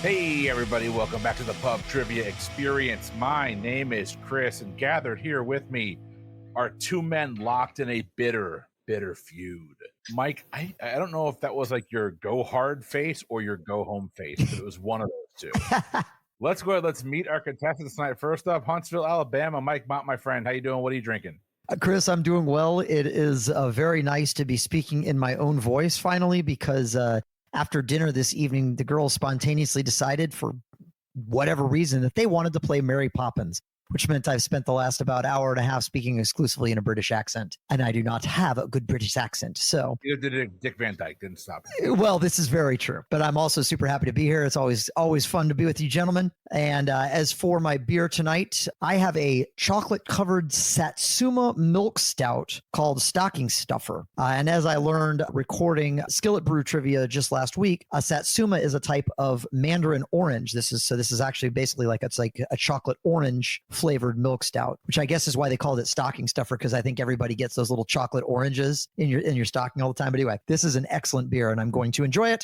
Hey, everybody, welcome back to the Pub Trivia Experience. My name is Chris, and gathered here with me are two men locked in a bitter feud. Mike, I don't know if that was like your go hard face or your go home face, but it was one of those two. Let's go ahead. Let's meet our contestants tonight. First up, Huntsville, Alabama. Mike Mott, my friend. How you doing? What are you drinking? Chris, I'm doing well. It is very nice to be speaking in my own voice finally, because after dinner this evening, the girls spontaneously decided, for whatever reason, that they wanted to play Mary Poppins, which meant I've spent the last about hour and a half speaking exclusively in a British accent, and I do not have a good British accent. So You did Dick Van Dyke, didn't stop it. Well, this is very true, but I'm also super happy to be here. It's always fun to be with you gentlemen. And as for my beer tonight, I have a chocolate-covered Satsuma milk stout called Stocking Stuffer. And as I learned recording Skillet Brew Trivia just last week, a Satsuma is a type of mandarin orange. This is actually basically like a chocolate orange flavored milk stout, which I guess is why they called it Stocking Stuffer, because I think everybody gets those little chocolate oranges in your stocking all the time. But anyway, this is an excellent beer, and I'm going to enjoy it.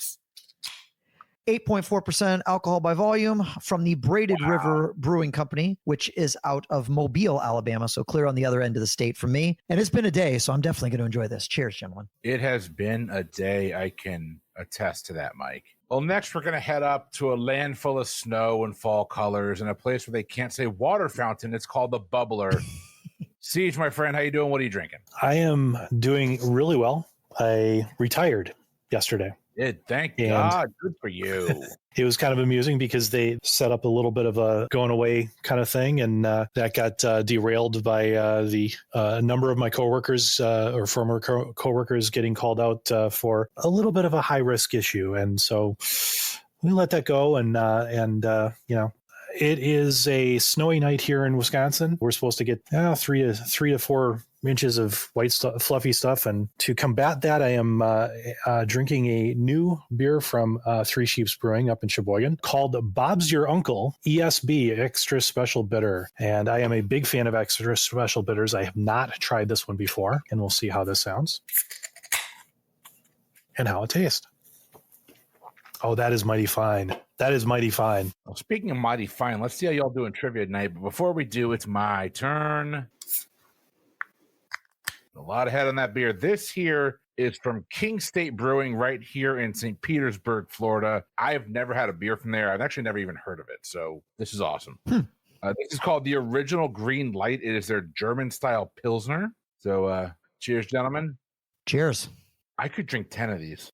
8.4% alcohol by volume from the Braided River Brewing Company, which is out of Mobile, Alabama, so clear on the other end of the state from me. And it's been a day, so I'm definitely going to enjoy this. Cheers, gentlemen. It has been a day. I can attest to that, Mike. Well, next we're going to head up to a land full of snow and fall colors and a place where they can't say water fountain. It's called the Bubbler. Siege, my friend, how you doing? What are you drinking? I am doing really well. I retired yesterday. Thank God. Good for you. It was kind of amusing because they set up a little bit of a going away kind of thing, and that got derailed by the number of my coworkers or former coworkers getting called out for a little bit of a high risk issue, and so we let that go. And you know, it is a snowy night here in Wisconsin. We're supposed to get 3 to 4 inches of white fluffy stuff. And to combat that, I am drinking a new beer from Three Sheeps Brewing up in Sheboygan called Bob's Your Uncle ESB Extra Special Bitter. And I am a big fan of extra special bitters. I have not tried this one before, and we'll see how this sounds and how it tastes. Oh, that is mighty fine. That is mighty fine. Well, speaking of mighty fine, let's see how y'all doing trivia tonight. But before we do, it's my turn. A lot ahead on that beer. This here is from King State Brewing right here in St. Petersburg, Florida. I've never had a beer from there. I've actually never even heard of it. So this is awesome. This is called the Original Green Light. It is their German-style Pilsner. So cheers, gentlemen. Cheers. I could drink 10 of these.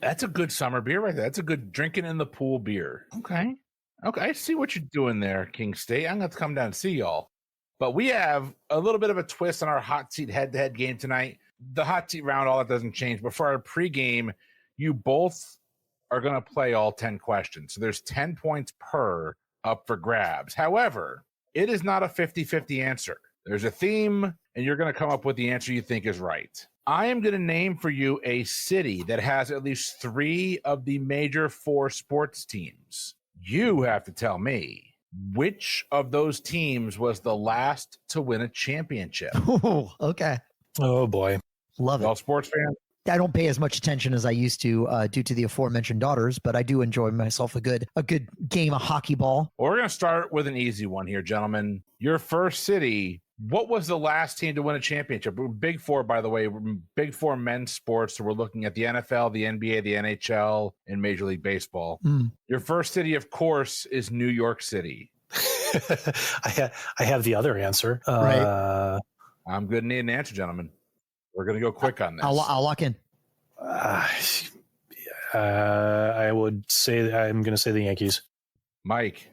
That's a good summer beer right there. That's a good drinking in the pool beer. Okay. I see what you're doing there, King State. I'm going to come down and see y'all. But we have a little bit of a twist on our hot seat head-to-head game tonight. The hot seat round, all that doesn't change. But for our pregame, you both are going to play all 10 questions. So there's 10 points per up for grabs. However, it is not a 50-50 answer. There's a theme, and you're going to come up with the answer you think is right. I am going to name for you a city that has at least 3 of the major 4 sports teams. You have to tell me which of those teams was the last to win a championship. Oh, okay. Oh, boy. Love it. All sports fans? I don't pay as much attention as I used to due to the aforementioned daughters, but I do enjoy myself a good game of hockey ball. Well, we're going to start with an easy one here, gentlemen. Your first city, what was the last team to win a championship? Big 4, by the way, Big 4 men's sports. So we're looking at the NFL, the NBA, the NHL, and Major League Baseball. Your first city, of course, is New York City. I have the other answer. Right. I'm going to need an answer, gentlemen. We're going to go quick on this. I'll lock in. I would say I'm going to say the Yankees. Mike.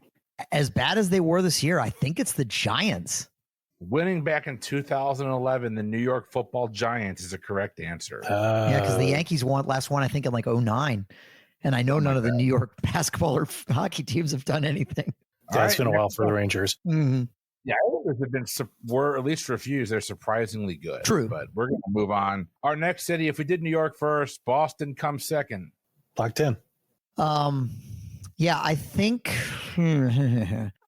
As bad as they were this year, I think it's the Giants. Winning back in 2011, the New York Football Giants is a correct answer. Yeah, because the Yankees last one, I think, in like 2009. And I know none of the New York basketball or hockey teams have done anything. Yeah, it's been a while for the Rangers. Mm-hmm. Yeah, others have been, were at least refused. They're surprisingly good. True. But we're going to move on. Our next city, if we did New York first, Boston comes second. Locked in. Yeah, I think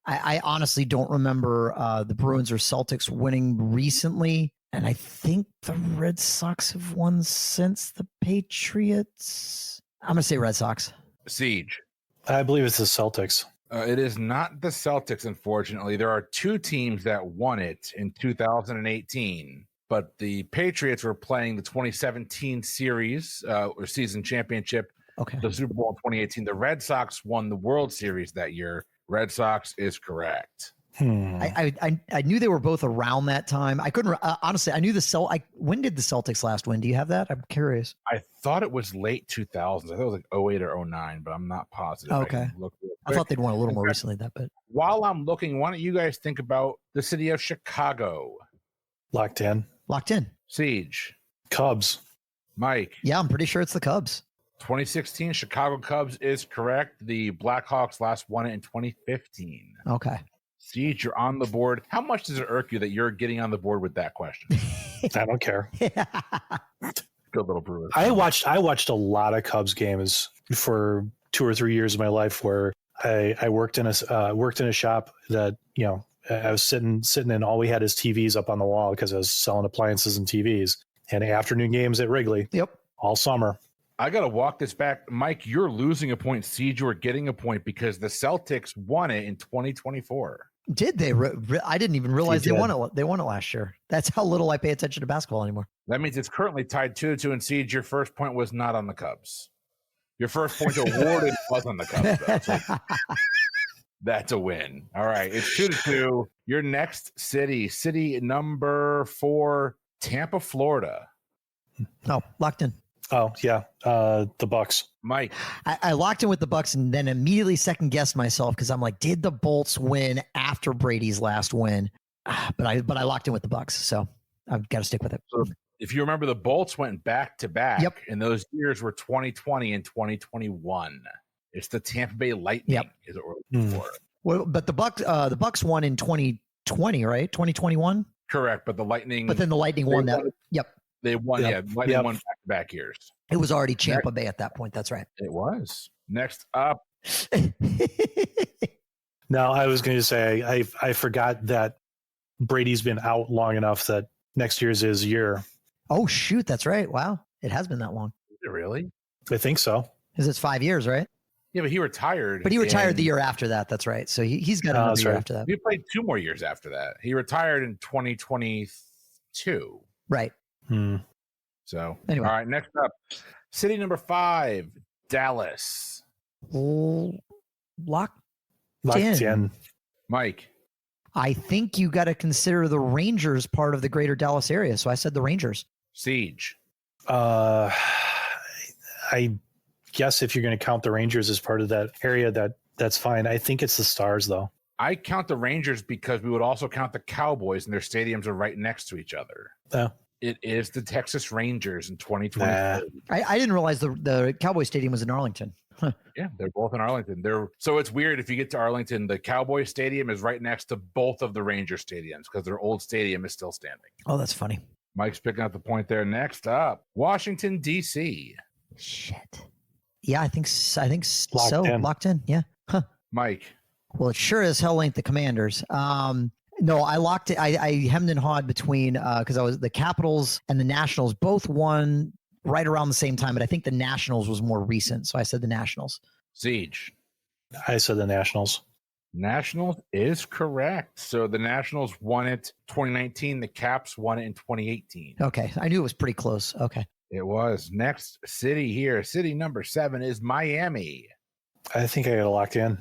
I honestly don't remember the Bruins or Celtics winning recently. And I think the Red Sox have won since the Patriots. I'm going to say Red Sox. Siege. I believe it's the Celtics. It is not the Celtics, unfortunately. There are two teams that won it in 2018, but the Patriots were playing the 2017 series or season championship, Okay. the Super Bowl in 2018. The Red Sox won the World Series that year. Red Sox is correct. I knew they were both around that time. I couldn't honestly. I knew when did the Celtics last win? Do you have that? I'm curious. I thought it was late 2000s. I thought it was like 08 or 09, but I'm not positive. Okay. I thought they'd won a little more recently than that, but while I'm looking, why don't you guys think about the city of Chicago? Locked in. Siege. Cubs. Mike. Yeah, I'm pretty sure it's the Cubs. 2016 Chicago Cubs is correct. The Blackhawks last won it in 2015. Okay. Siege, you're on the board. How much does it irk you that you're getting on the board with that question? I don't care. Good little brewer. I watched a lot of Cubs games for 2 or 3 years of my life where I worked in a shop that, you know, I was sitting and all we had is TVs up on the wall because I was selling appliances and TVs, and afternoon games at Wrigley. Yep. All summer. I got to walk this back. Mike, you're losing a point. Siege, you are getting a point because the Celtics won it in 2024. Did they? I didn't even realize they won it. They won it last year. That's how little I pay attention to basketball anymore. That means it's currently tied 2-2. And Siege, your first point was not on the Cubs. Your first point awarded was on the Cubs. So that's a win. All right, it's 2-2. Your next city number 4, Tampa, Florida. Oh, locked in. Oh yeah, the Bucks. Mike, I locked in with the Bucks and then immediately second guessed myself because I'm like, did the Bolts win after Brady's last win? But I locked in with the Bucks, so I've got to stick with it. So if you remember, the Bolts went back to back. Yep. And those years were 2020 and 2021. It's the Tampa Bay Lightning. Yep. Is what we're looking for. Well, but the Bucks won in 2020, right? 2021. Correct, but the Lightning. But then the Lightning won that. Yep. They won. Yep. Yeah, Lightning won back-to-back years. It was already Tampa Bay at that point. That's right. It was. Next up. Now, I was going to say I forgot that Brady's been out long enough that next year's his year. Oh shoot, that's right. Wow, it has been that long. Is it really? I think so. Because it's 5 years, right? Yeah, but he retired. But he retired the year after that. That's right. So he's got another year after that. He played 2 more years after that. He retired in 2022. Right. So anyway, all right. Next up, city number 5, Dallas. Locked in. in. Mike. I think you got to consider the Rangers part of the greater Dallas area. So I said the Rangers. Siege. I guess if you're going to count the Rangers as part of that area, that's fine. I think it's the Stars, though. I count the Rangers because we would also count the Cowboys, and their stadiums are right next to each other. Oh. It is the Texas Rangers in 2020. I didn't realize the Cowboy Stadium was in Arlington. Huh. Yeah, they're both in Arlington. So it's weird if you get to Arlington, the Cowboy Stadium is right next to both of the Ranger stadiums because their old stadium is still standing. Oh, that's funny. Mike's picking up the point there. Next up, Washington, D.C. Shit. Yeah, I think Locked in. Locked in. Yeah. Huh. Mike. Well, it sure as hell ain't the Commanders. No, I locked it. I hemmed and hawed between because the Capitals and the Nationals both won right around the same time, but I think the Nationals was more recent, so I said the Nationals. Siege. I said the Nationals. Nationals is correct. So the Nationals won it 2019. The Caps won it in 2018. Okay, I knew it was pretty close. Okay. It was. Next city here, city number 7 is Miami. I think I got to lock in.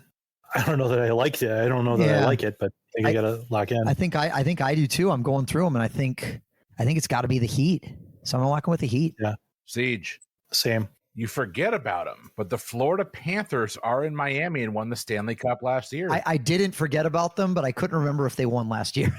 I don't know that I liked it. I don't know that I like it, but I think I got to lock in. I think I do too. I'm going through them, and I think it's got to be the Heat. So I'm locking with the Heat. Yeah. Siege. Same. You forget about them, but the Florida Panthers are in Miami and won the Stanley Cup last year. I didn't forget about them, but I couldn't remember if they won last year.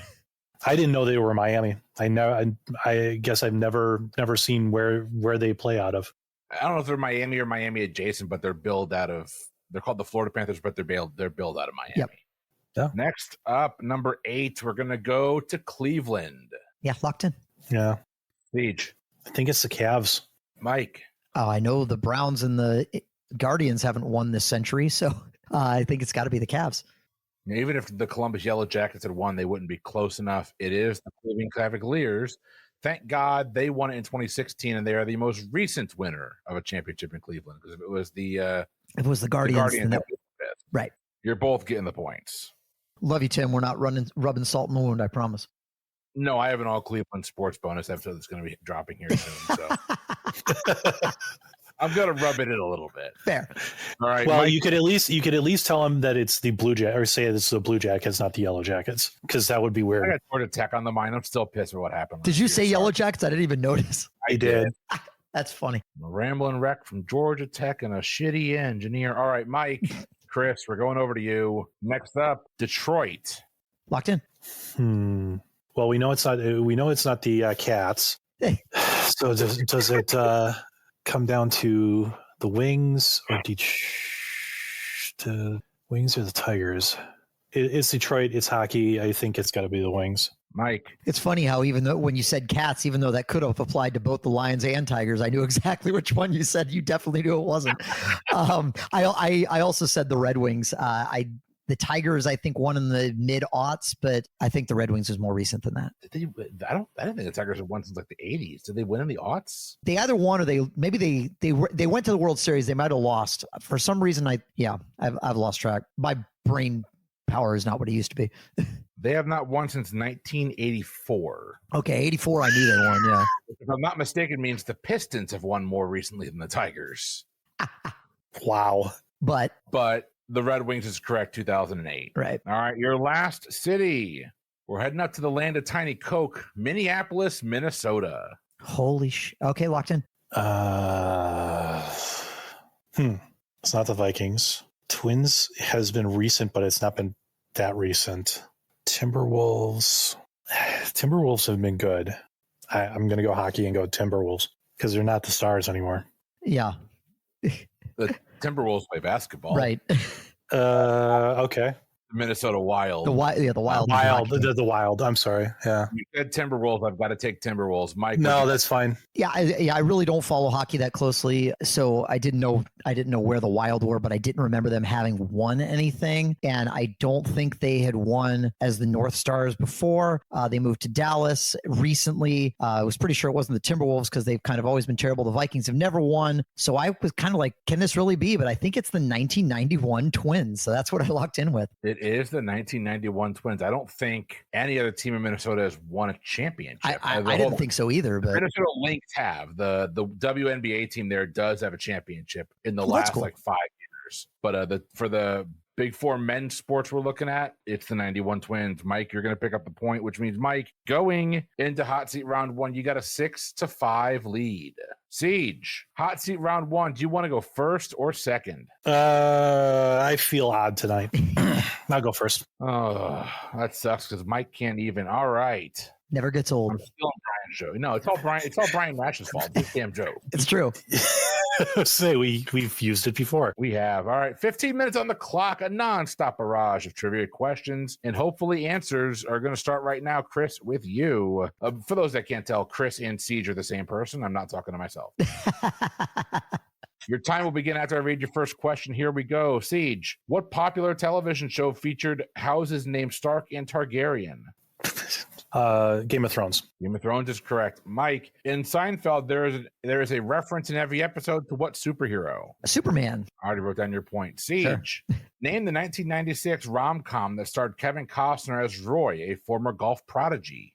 I didn't know they were Miami. I guess I've never seen where they play out of. I don't know if they're Miami or Miami adjacent, but they're called the Florida Panthers, but they're billed out of Miami. Yep. Yeah. Next up, number 8, we're going to go to Cleveland. Yeah, locked in. Yeah. Siege. I think it's the Cavs. Mike. Oh, I know the Browns and the Guardians haven't won this century, so I think it's got to be the Cavs. Even if the Columbus Yellow Jackets had won, they wouldn't be close enough. It is the Cleveland Cavaliers. Thank God they won it in 2016, and they are the most recent winner of a championship in Cleveland. Because if it was the If it was the The Guardians, Guardians then have to be fifth. right. You're both getting the points. Love you, Tim. We're not rubbing salt in the wound, I promise. No, I have an all Cleveland sports bonus episode that's going to be dropping here soon. So I'm going to rub it in a little bit. Fair. All right. Well, Mike, you could at least tell them that it's the Blue Jacket, or say it's the Blue Jackets, not the Yellow Jackets, because that would be I weird. got Georgia Tech on the mind. I'm still pissed with what happened. Did you say Yellow Jackets? I didn't even notice. I did. That's funny. A rambling wreck from Georgia Tech and a shitty engineer. All right, Mike, Chris, we're going over to you. Next up, Detroit. Locked in. Well, we know it's not. We know it's not the Cats. Hey. So does it come down to the Wings or the Wings or the Tigers? It's Detroit. It's hockey. I think it's got to be the Wings. Mike. It's funny how even though when you said Cats, even though that could have applied to both the Lions and Tigers, I knew exactly which one you said. You definitely knew it wasn't. I also said the Red Wings. The Tigers, I think, won in the mid-aughts, but I think the Red Wings is more recent than that. I don't think the Tigers have won since like the 80s. Did they win in the aughts? They either won or they went to the World Series. They might have lost for some reason. I've lost track. My brain power is not what it used to be. They have not won since 1984. Okay, 84. I knew they won. Yeah. If I'm not mistaken, means the Pistons have won more recently than the Tigers. Wow. But the Red Wings is correct, 2008. Right. All right, your last city. We're heading up to the land of Tiny Coke, Minneapolis, Minnesota. Holy okay, locked in. It's not the Vikings. Twins has been recent, but it's not been that recent. Timberwolves have been good. I'm going to go hockey and go Timberwolves because they're not the Stars anymore. Yeah. The Timberwolves play basketball. Right. Okay. Minnesota Wild. The Wild. The Wild. I'm sorry. Yeah. You said Timberwolves. I've got to take Timberwolves. Mike. No, that's fine. Yeah, I really don't follow hockey that closely, so I didn't know where the Wild were, but I didn't remember them having won anything, and I don't think they had won as the North Stars before. They moved to Dallas recently. I was pretty sure it wasn't the Timberwolves because they've kind of always been terrible. The Vikings have never won, so I was kind of like, can this really be? But I think it's the 1991 Twins, so that's what I locked in with. It is the 1991 Twins. I don't think any other team in Minnesota has won a championship. I didn't think so either. But Minnesota Lynx have the WNBA team there does have a championship in the last cool. like 5 years. But for the Big Four men's sports we're looking at, it's the 91 Twins. Mike, you're going to pick up the point, which means Mike going into hot seat round 1, you got a 6-5 lead. Siege, hot seat round 1. Do you want to go first or second? I feel odd tonight. I'll go first. Oh, that sucks because Mike can't even. All right. never gets old. I'm still on Brian's show. No, it's all Brian Nash's fault. This damn joke. It's true. Say we've used it before. We have. All right, 15 minutes on the clock, a nonstop barrage of trivia questions, and hopefully answers are going to start right now. Chris, with you. For those that can't tell, Chris and Siege are the same person. I'm not talking to myself. Your time will begin after I read your first question. Here we go. Siege, what popular television show featured houses named Stark and Targaryen? Game of Thrones. Game of Thrones is correct. Mike, in Seinfeld, there is a reference in every episode to what superhero? Superman. I already wrote down your point. Siege, name the 1996 rom-com that starred Kevin Costner as Roy, a former golf prodigy.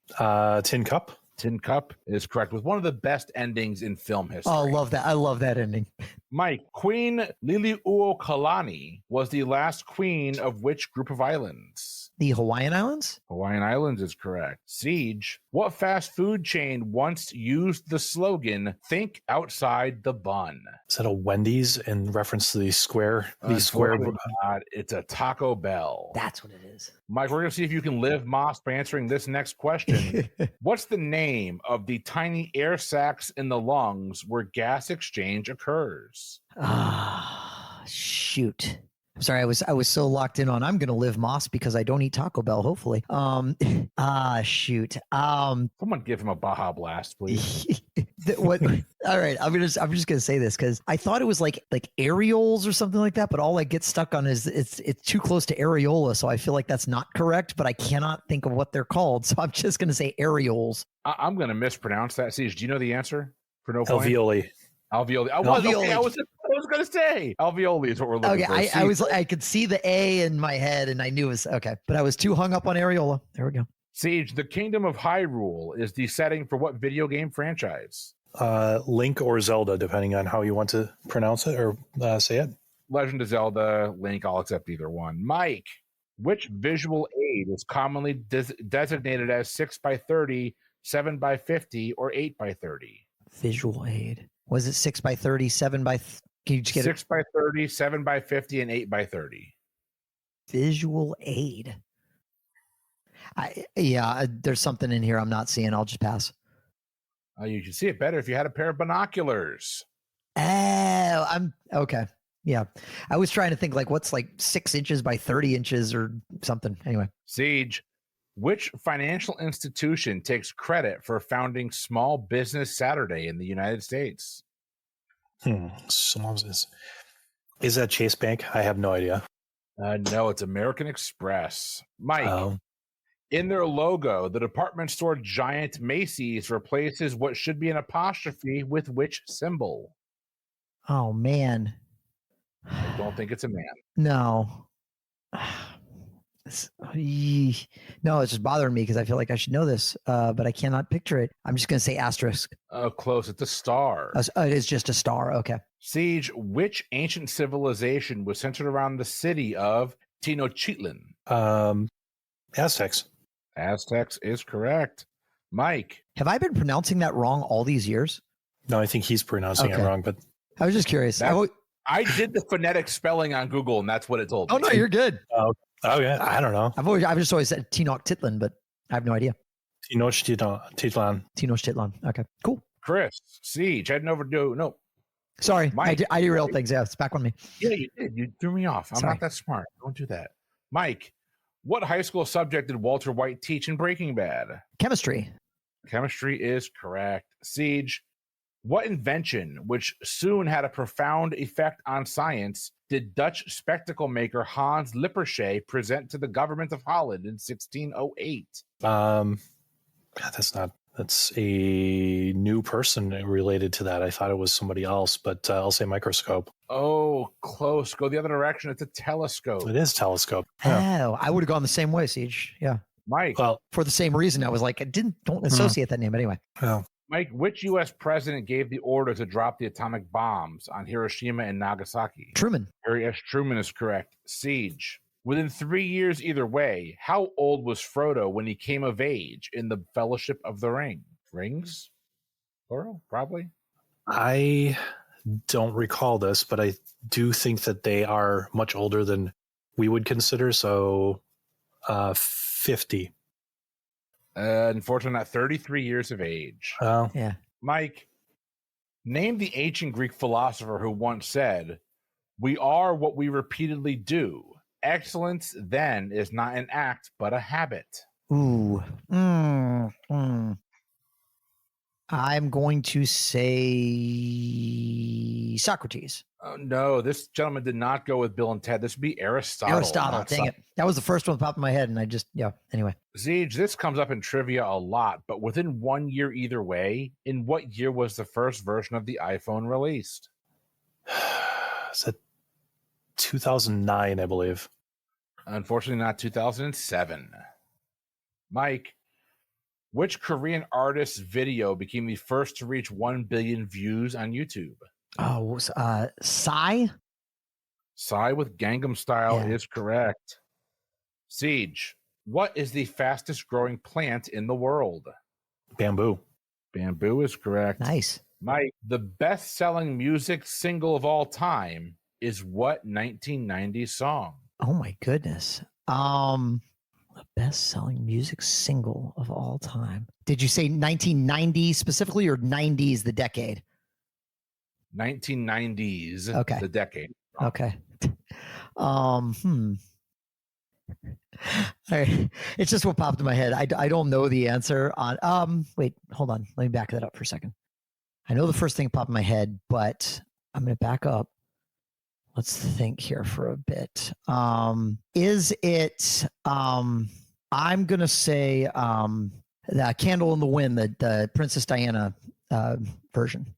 Tin Cup. Tin Cup is correct, with one of the best endings in film history. Oh, love that. I love that ending. Mike, Queen Liliuokalani was the last queen of which group of islands? The Hawaiian Islands? Hawaiian Islands is correct. Siege, what fast food chain once used the slogan, think outside the bun? Is that a Wendy's in reference to the square? God, it's a Taco Bell. That's what it is. Mike, we're going to see if you can live Moss by answering this next question. What's the name of the tiny air sacs in the lungs where gas exchange occurs? Shoot. I'm sorry, I was so locked in on I'm gonna live Moss because I don't eat Taco Bell, hopefully. Shoot. Someone give him a Baja Blast, please. What all right, I'm just gonna say this because I thought it was like areoles or something like that, but all I get stuck on is it's too close to areola, so I feel like that's not correct, but I cannot think of what they're called, so I'm just gonna say areoles. I'm gonna mispronounce that. Siege, do you know the answer for no point? Alveoli. Alveoli. I was was going to say. Alveoli is what we're looking Okay, for. I could see the A in my head, and I knew it was okay, but I was too hung up on areola. There we go. Siege, the Kingdom of Hyrule is the setting for what video game franchise? Link or Zelda, depending on how you want to pronounce it or say it. Legend of Zelda, Link, I'll accept either one. Mike, which visual aid is commonly designated as 6x30, 7x50, or 8x30? Visual aid. Was it 6x30, 7x? Can you just get 6x30, 7x50, and 8x30? Visual aid. There's something in here I'm not seeing. I'll just pass. You should see it better if you had a pair of binoculars. Oh, I'm okay. Yeah. I was trying to think like what's like 6 inches by 30 inches or something. Anyway. Siege, which financial institution takes credit for founding Small Business Saturday in the United States? Small business. Is that Chase Bank? I have no idea. No, it's American Express. Mike, in their logo, the department store giant Macy's replaces what should be an apostrophe with which symbol? Oh, man. I don't think it's a man. No. No, it's just bothering me because I feel like I should know this, but I cannot picture it. I'm just going to say asterisk. Close. It's a star. It is just a star. Okay. Siege, which ancient civilization was centered around the city of Tenochtitlan? Aztecs. Aztecs is correct. Mike. Have I been pronouncing that wrong all these years? No, I think he's pronouncing it wrong, but I was just curious. I did the phonetic spelling on Google, and that's what it told me. Oh, no, you're good. Oh, yeah. I don't know. I've just always said Tenochtitlan, but I have no idea. Tenochtitlan. Okay, cool. Chris, Siege, heading over to no. Sorry, Mike, I derailed things. Yeah, it's back on me. Yeah, you did. You threw me off. I'm not that smart. Don't do that. Mike, what high school subject did Walter White teach in Breaking Bad? Chemistry. Chemistry is correct. Siege, what invention, which soon had a profound effect on science, did Dutch spectacle maker Hans Lippershey present to the government of Holland in 1608? That's a new person related to that. I thought it was somebody else, but I'll say microscope. Oh, close. Go the other direction. It's a telescope. It is telescope. Yeah. Oh, I would have gone the same way, Siege. Yeah. Mike. Well, for the same reason, I was like, don't associate that name anyway. Well, Mike, which U.S. president gave the order to drop the atomic bombs on Hiroshima and Nagasaki? Truman. Harry S. Truman is correct. Siege. Within 3 years either way, how old was Frodo when he came of age in the Fellowship of the Ring? Rings? Plural? Probably. I don't recall this, but I do think that they are much older than we would consider. So 50. Unfortunately, not 33 years of age. Oh. Yeah. Mike, name the ancient Greek philosopher who once said, "We are what we repeatedly do. Excellence, then, is not an act, but a habit." Ooh. I'm going to say Socrates. Oh, no, this gentleman did not go with Bill and Ted. This would be Aristotle. Dang it. That was the first one that popped in my head, and anyway. Siege, this comes up in trivia a lot, but within 1 year either way, in what year was the first version of the iPhone released? Is that 2009, I believe? Unfortunately, not 2007. Mike, which Korean artist's video became the first to reach 1 billion views on YouTube? Oh, Psy? Psy with Gangnam Style is correct. Siege, what is the fastest growing plant in the world? Bamboo. Bamboo is correct. Nice. Mike, the best-selling music single of all time is what 1990s song? Oh my goodness. The best-selling music single of all time. Did you say 1990 specifically or 90s the decade? 1990s. Okay. The decade. Okay. It's just what popped in my head. I don't know the answer on. Wait, hold on. Let me back that up for a second. I know the first thing popped in my head, but I'm going to back up. Let's think here for a bit. Is it? I'm going to say the Candle in the Wind, the Princess Diana version.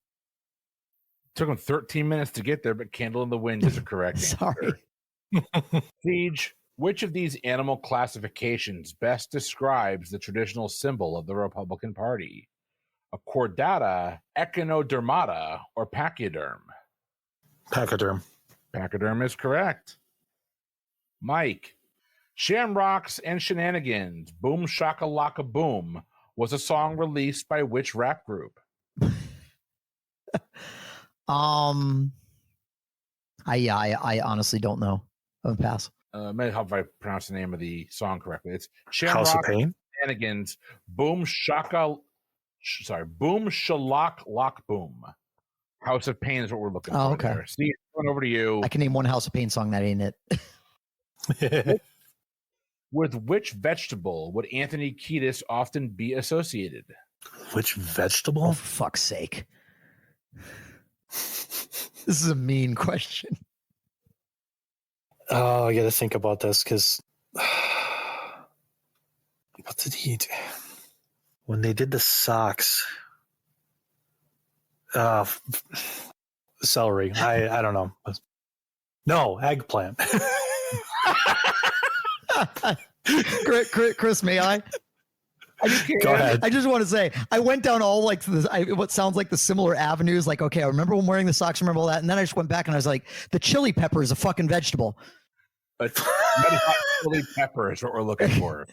Took him 13 minutes to get there, but Candle in the Wind is a correct Sorry. answer. Siege, which of these animal classifications best describes the traditional symbol of the Republican Party? A chordata, echinodermata, or pachyderm? Pachyderm. Pachyderm is correct. Mike, Shamrocks and Shenanigans, Boom Shakalaka Boom was a song released by which rap group? I honestly don't know. I'm gonna pass. Maybe help if I pronounce the name of the song correctly. It's House of Shamrocks Pain. Shenanigans, Boom Shalak Lock Boom. House of Pain is what we're looking for. Okay. There. Steve, going over to you. I can name one House of Pain song that ain't it. With which vegetable would Anthony Kiedis often be associated? Which vegetable? Oh, for fuck's sake. This is a mean question. Oh, I got to think about this because what did he do? When they did the socks? Celery. I don't know. No, eggplant. Chris, may I? Go ahead. I just want to say, I went down all like what sounds like the similar avenues. Like, okay, I remember when wearing the socks, remember all that. And then I just went back and I was like, the chili pepper is a fucking vegetable. But chili pepper is what we're looking for.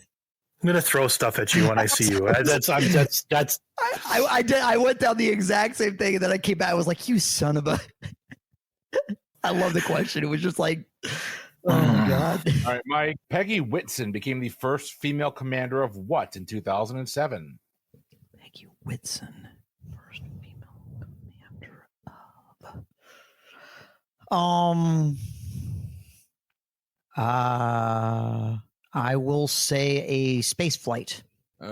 I'm gonna throw stuff at you when I see you. That's. I did. I went down the exact same thing, and then I came back. I was like, "You son of a!" I love the question. It was just like, oh god. All right, Mike. Peggy Whitson became the first female commander of what in 2007? Peggy Whitson, first female commander of. I will say a space flight.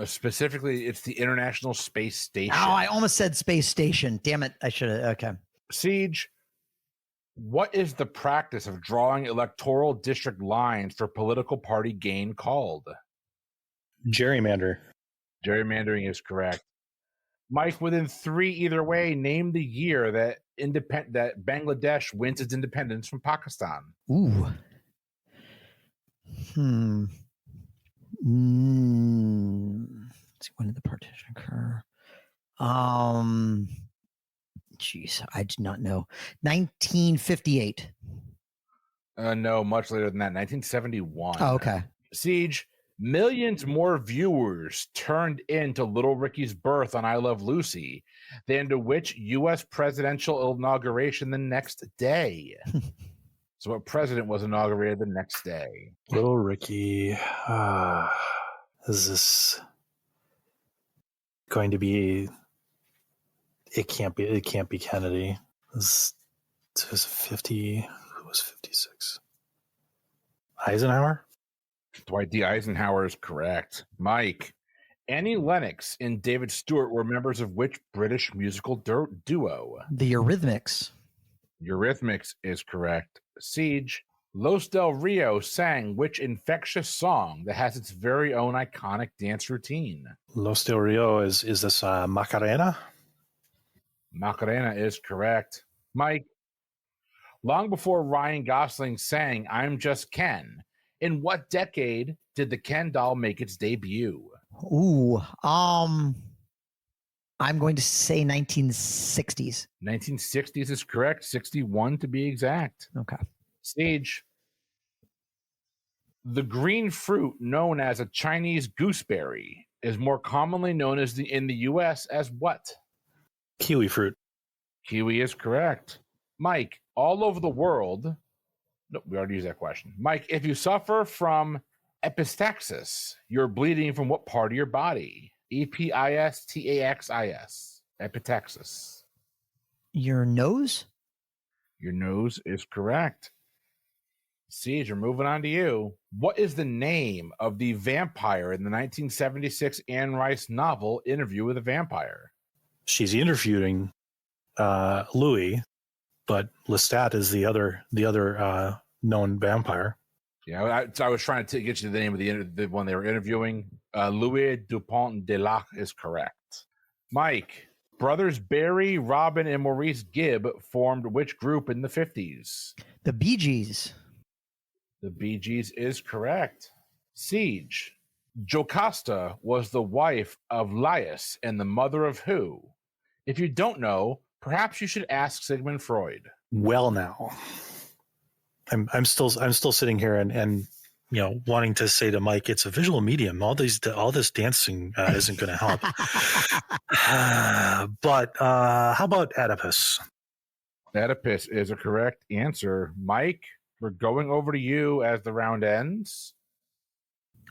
Specifically, it's the International Space Station. Oh, I almost said space station. Damn it. I should have. Okay. Siege, what is the practice of drawing electoral district lines for political party gain called? Gerrymander. Gerrymandering is correct. Mike, within 3 either way, name the year that Bangladesh wins its independence from Pakistan. Ooh. Let's see, when did the partition occur? Jeez, I did not know. 1958. No, much later than that. 1971. Oh, okay. Siege, millions more viewers turned into Little Ricky's birth on I Love Lucy than to which U.S. presidential inauguration the next day. So what president was inaugurated the next day? Little Ricky. Is this going to be? It can't be Kennedy. This is 50. Who was 56? Eisenhower. Dwight D. Eisenhower is correct. Mike, Annie Lennox and David Stewart were members of which British musical duo? The Eurythmics. Eurythmics is correct. Siege, Los Del Rio sang which infectious song that has its very own iconic dance routine? Los Del Rio is this Macarena? Macarena is correct. Mike, long before Ryan Gosling sang I'm Just Ken, in what decade did the Ken doll make its debut? Ooh, I'm going to say 1960s. 1960s is correct. 61 to be exact. Okay. Sage, the green fruit known as a Chinese gooseberry is more commonly known as in the U.S. as what? Kiwi fruit. Kiwi is correct. Mike, all over the world. No, we already used that question. Mike, if you suffer from epistaxis, you're bleeding from what part of your body? Epistaxis. Epistaxis. Your nose? Your nose is correct. Siege, we're moving on to you. What is the name of the vampire in the 1976 Anne Rice novel Interview with a Vampire? She's interviewing Louis, but Lestat is the other known vampire. Yeah, I was trying to get you the name of the one they were interviewing. Louis Dupont de Lac is correct. Mike, Brothers Barry, Robin, and Maurice Gibb formed which group in the 50s? The Bee Gees. The Bee Gees is correct. Siege. Jocasta was the wife of Laius and the mother of who? If you don't know, perhaps you should ask Sigmund Freud. Well, now, I'm still sitting here and wanting to say to Mike, it's a visual medium. All this dancing isn't going to help. But how about Oedipus? Oedipus is a correct answer. Mike, we're going over to you as the round ends.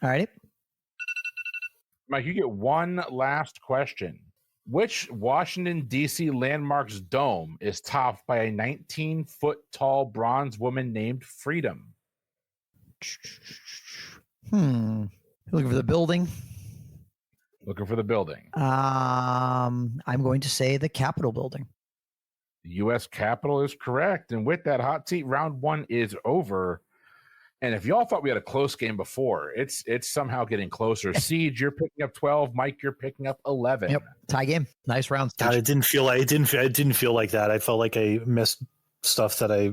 All right. Mike, you get one last question. Which Washington, D.C. landmark's dome is topped by a 19-foot tall bronze woman named Freedom? Looking for the building. Looking for the building. I'm going to say the Capitol building. The U.S. Capitol is correct. And with that, hot seat round one is over. And if y'all thought we had a close game before, it's somehow getting closer. Siege, you're picking up 12. Mike, you're picking up 11. Yep, tie game. Nice round. God, it didn't feel like that. I felt like I missed stuff that I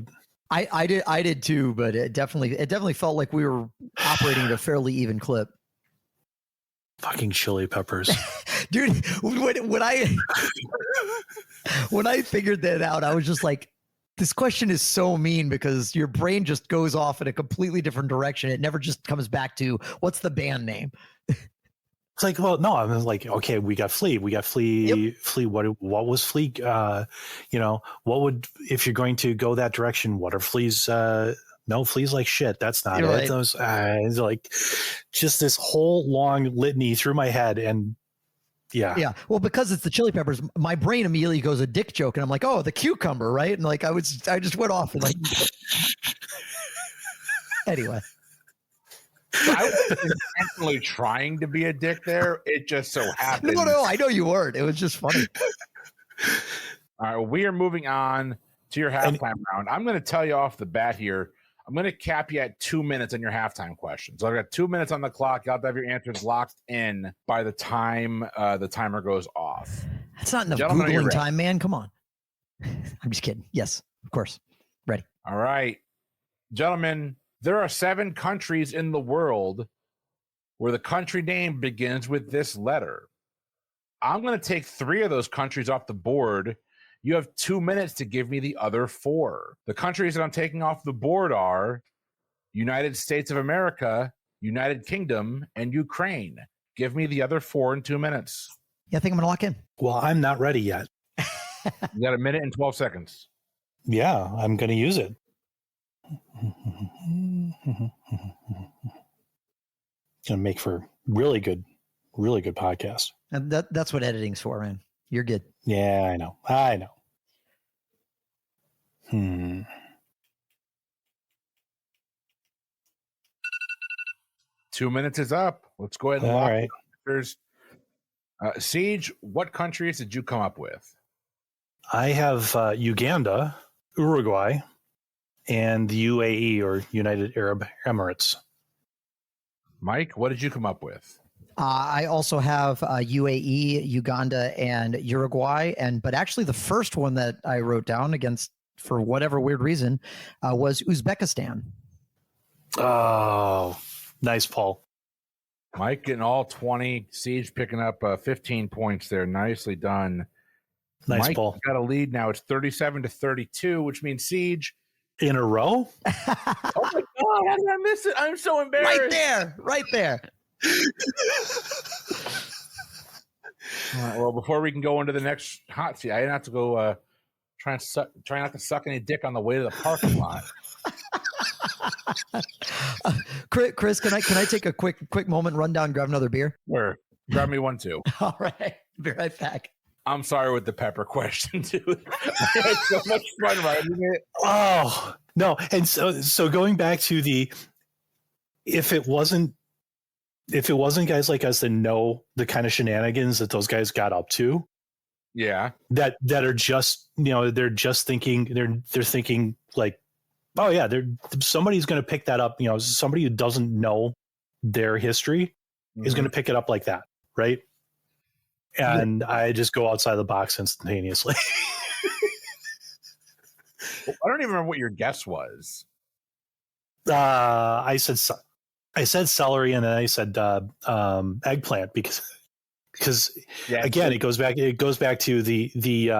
did too, but it definitely felt like we were operating at a fairly even clip. Fucking chili peppers. Dude, when I figured that out, I was just like, this question is so mean because your brain just goes off in a completely different direction. It never just comes back to what's the band name. It's like, well, no, I was like, okay, we got Flea. Yep. Flea. What was Flea? What would, if you're going to go that direction, what are Flea's? No, Flea's like shit. That's not You're it. right. It's like just this whole long litany through my head. And yeah. Well, because it's the Chili Peppers, my brain immediately goes a dick joke, and I'm like, oh, the cucumber, right? And like I just went off and like. Anyway. So I wasn't intentionally trying to be a dick there. It just so happened. No, I know you weren't. It was just funny. All right, we are moving on to your halftime round. I'm going to tell you off the bat here. I'm going to cap you at 2 minutes on your halftime question. So I've got 2 minutes on the clock. You have to have your answers locked in by the time the timer goes off. That's not enough Gentlemen, are you Googling ready? time, man. Come on. I'm just kidding. Yes, of course. Ready. All right. Gentlemen, there are 7 countries in the world where the country name begins with this letter. I'm going to take 3 of those countries off the board. You have 2 minutes to give me the other 4. The countries that I'm taking off the board are United States of America, United Kingdom, and Ukraine. Give me the other 4 in 2 minutes. Yeah, I think I'm going to lock in. Well, I'm not ready yet. You got 1 minute and 12 seconds. Yeah, I'm going to use it. It's going to make for really good podcast. And that's what editing's for, man. You're good. Yeah, I know. 2 minutes is up. Let's go ahead and All lock right. the answers. Siege, what countries did you come up with? I have Uganda, Uruguay, and the UAE, or United Arab Emirates. Mike, what did you come up with? I also have UAE, Uganda, and Uruguay. But actually, the first one that I wrote down against, for whatever weird reason, was Uzbekistan. Oh, nice, Paul. Mike getting all 20. Siege picking up 15 points there. Nicely done. Nice, Mike Paul. got a lead now. It's 37-32, which means Siege. In a row? Oh my God, how did I miss it? I'm so embarrassed. Right there. All right, well, before we can go into the next hot seat, I didn't have to go try not to suck any dick on the way to the parking lot. Chris, can I take a quick moment, run down, grab another beer? Or grab me one too. All right, be right back. I'm sorry with the pepper question too. I had so much fun writing it. Oh no! And so going back to if it wasn't guys like us that know the kind of shenanigans that those guys got up to, Yeah, that are just they're just thinking they're thinking like, oh yeah, somebody's going to pick that up. Somebody who doesn't know their history is going to pick it up like that, right? and I just go outside the box instantaneously. I don't even remember what your guess was. I said celery, and then I said eggplant because again, it goes back to the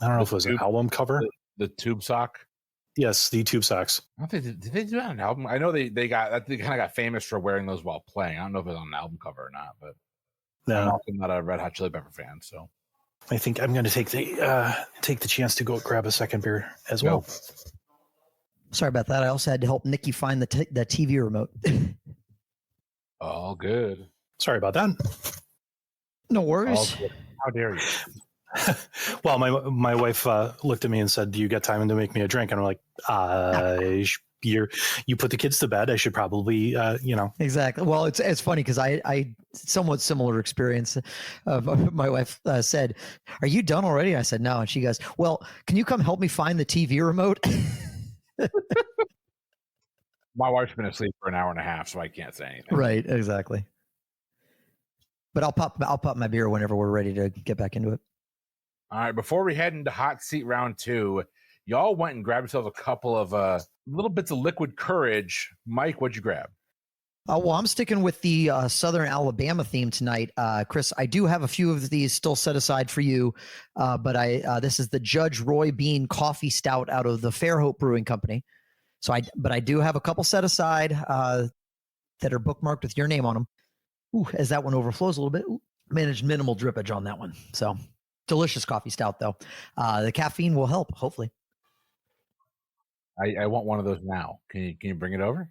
I don't know if it was an album cover. The tube sock. Yes, the tube socks. I don't think did they do that on an album? I know they kind of got famous for wearing those while playing. I don't know if it was on an album cover or not, but I'm also not a Red Hot Chili Pepper fan, so I think I'm going to take the chance to go grab a second beer as well. Sorry about that. I also had to help Nikki find the TV remote. All good. Sorry about that. No worries. How dare you? Well, my wife looked at me and said, "Do you got time to make me a drink?" And I'm like, "You put the kids to bed. I should probably, Exactly. Well, it's funny because I somewhat similar experience. My wife said, "Are you done already?" I said, "No," and she goes, "Well, can you come help me find the TV remote?" My wife's been asleep for an hour and a half, so I can't say anything. Right. Exactly. But I'll pop my beer whenever we're ready to get back into it. All right, before we head into hot seat round 2, y'all went and grabbed yourselves a couple of little bits of liquid courage. Mike, what'd you grab? Well, I'm sticking with the Southern Alabama theme tonight. Chris, I do have a few of these still set aside for you, but this is the Judge Roy Bean Coffee Stout out of the Fairhope Brewing Company. So I do have a couple set aside that are bookmarked with your name on them. Ooh, as that one overflows a little bit, managed minimal drippage on that one. So delicious coffee stout, though. The caffeine will help, hopefully. I want one of those now. Can you bring it over?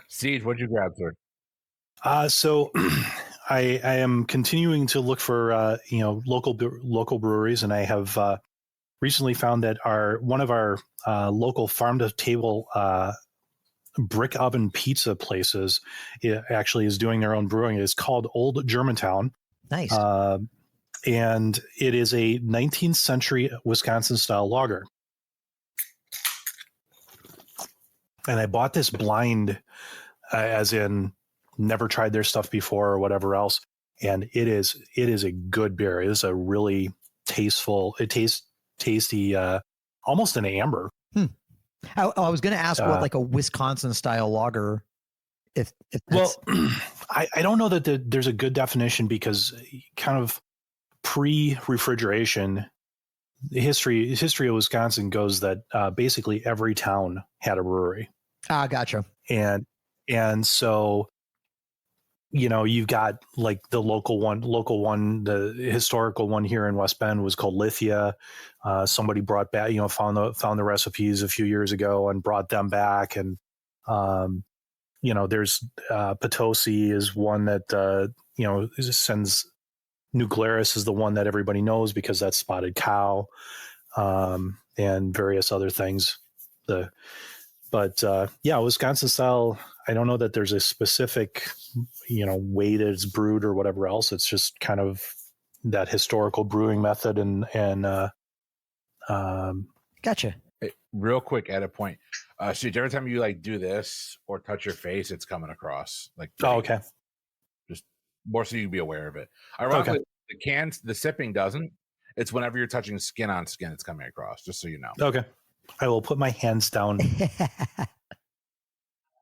Siege, what'd you grab, sir? So I am continuing to look for local breweries, and I have recently found that one of our local farm to table brick oven pizza places actually is doing their own brewing. It's called Old Germantown. Nice. And it is a 19th century Wisconsin style lager. And I bought this blind, as in never tried their stuff before or whatever else. And it is a good beer. It is a really tasteful. It tastes tasty, almost an amber. I was going to ask what like a Wisconsin style lager. If well, I don't know that there's a good definition because kind of pre-refrigeration, the history of Wisconsin goes that basically every town had a brewery. Gotcha. And so, you've got like the local one, the historical one here in West Bend was called Lithia. Somebody brought back, found the recipes a few years ago and brought them back. And, there's Potosi is one that, sends New Glarus is the one that everybody knows because that's Spotted Cow, and various other things. Wisconsin style, I don't know that there's a specific, way that it's brewed or whatever else. It's just kind of that historical brewing method and Gotcha. Hey, real quick edit point. So every time you like do this or touch your face, it's coming across like. Oh, okay. Just more so you can be aware of it. Ironically, the sipping doesn't. It's whenever you're touching skin on skin, it's coming across. Just so you know. Okay. I will put my hands down.